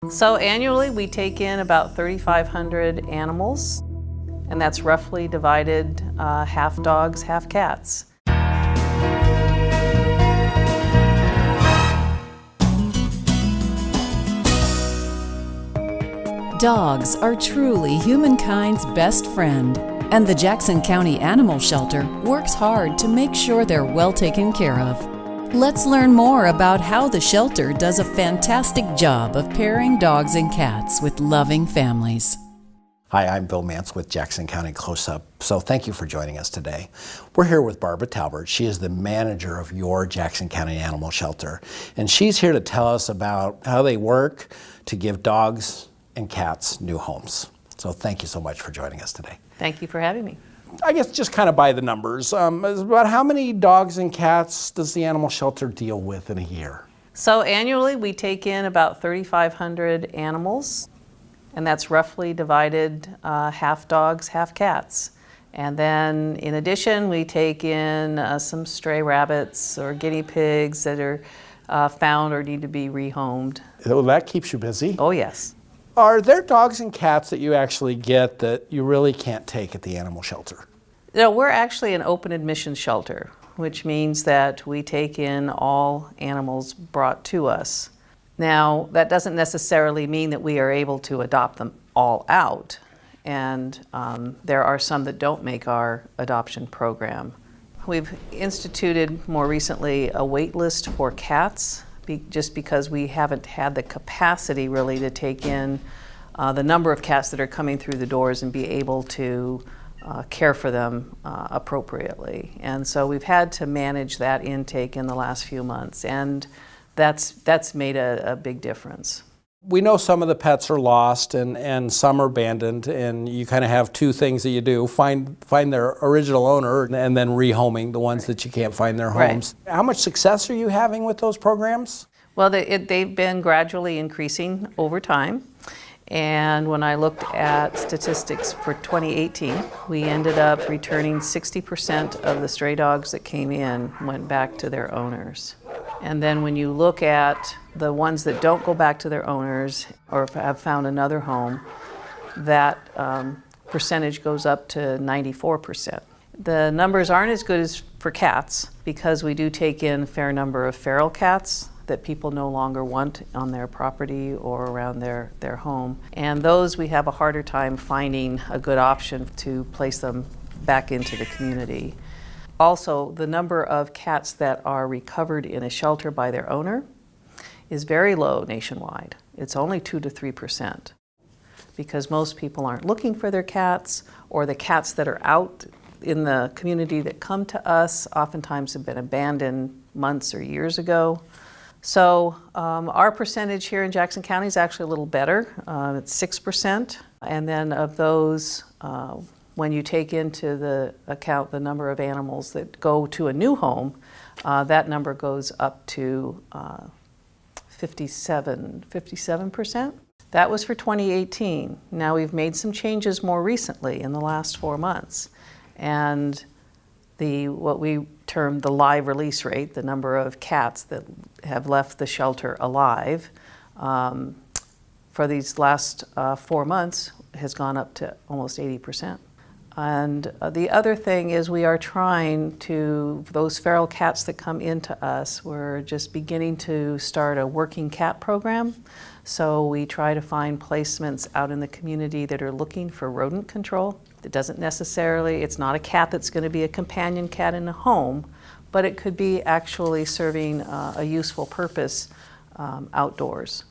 So annually we take in about 3,500 animals, and that's roughly divided half dogs, half cats. Dogs are truly humankind's best friend, and the Jackson County Animal Shelter works hard to make sure they're well taken care of. Let's learn more about how the shelter does a fantastic job of pairing dogs and cats with loving families. Hi, I'm Bill Mance with Jackson County Close-Up. So thank you for joining us today. We're here with Barbara Talbert. She is the manager of your Jackson County Animal Shelter. And she's here to tell us about how they work to give dogs and cats new homes. So thank you so much for joining us today. Thank you for having me. I guess just kind of by the numbers, about how many dogs and cats does the animal shelter deal with in a year? So annually we take in about 3,500 animals, and that's roughly divided half dogs, half cats. And then in addition we take in some stray rabbits or guinea pigs that are found or need to be rehomed. Well, that keeps you busy. Oh yes. Are there dogs and cats that you actually get that you really can't take at the animal shelter? No, we're actually an open admission shelter, which means that we take in all animals brought to us. Now, that doesn't necessarily mean that we are able to adopt them all out, and there are some that don't make our adoption program. We've instituted more recently a wait list for cats, just because we haven't had the capacity really to take in the number of cats that are coming through the doors and be able to care for them appropriately. And so we've had to manage that intake in the last few months, and that's made a big difference. We know some of the pets are lost and some are abandoned, and you kind of have two things that you do: find their original owner and then rehoming the ones that you can't find their homes. Right. How much success are you having with those programs? Well, they've been gradually increasing over time. And when I looked at statistics for 2018, we ended up returning 60% of the stray dogs that came in went back to their owners. And then when you look at the ones that don't go back to their owners or have found another home, that percentage goes up to 94%. The numbers aren't as good as for cats because we do take in a fair number of feral cats that people no longer want on their property or around their home. And those we have a harder time finding a good option to place them back into the community. Also, the number of cats that are recovered in a shelter by their owner is very low nationwide. It's only 2 to 3%, because most people aren't looking for their cats, or the cats that are out in the community that come to us oftentimes have been abandoned months or years ago. So our percentage here in Jackson County is actually a little better. It's 6%. And then of those, when you take into the account the number of animals that go to a new home, that number goes up to 57%. That was for 2018. Now we've made some changes more recently in the last 4 months. And what we term the live release rate, the number of cats that have left the shelter alive, for these last 4 months has gone up to almost 80%. And the other thing is we are trying to, those feral cats that come into us, we're just beginning to start a working cat program. So we try to find placements out in the community that are looking for rodent control. It doesn't necessarily, it's not a cat that's going to be a companion cat in a home, but it could be actually serving a useful purpose outdoors.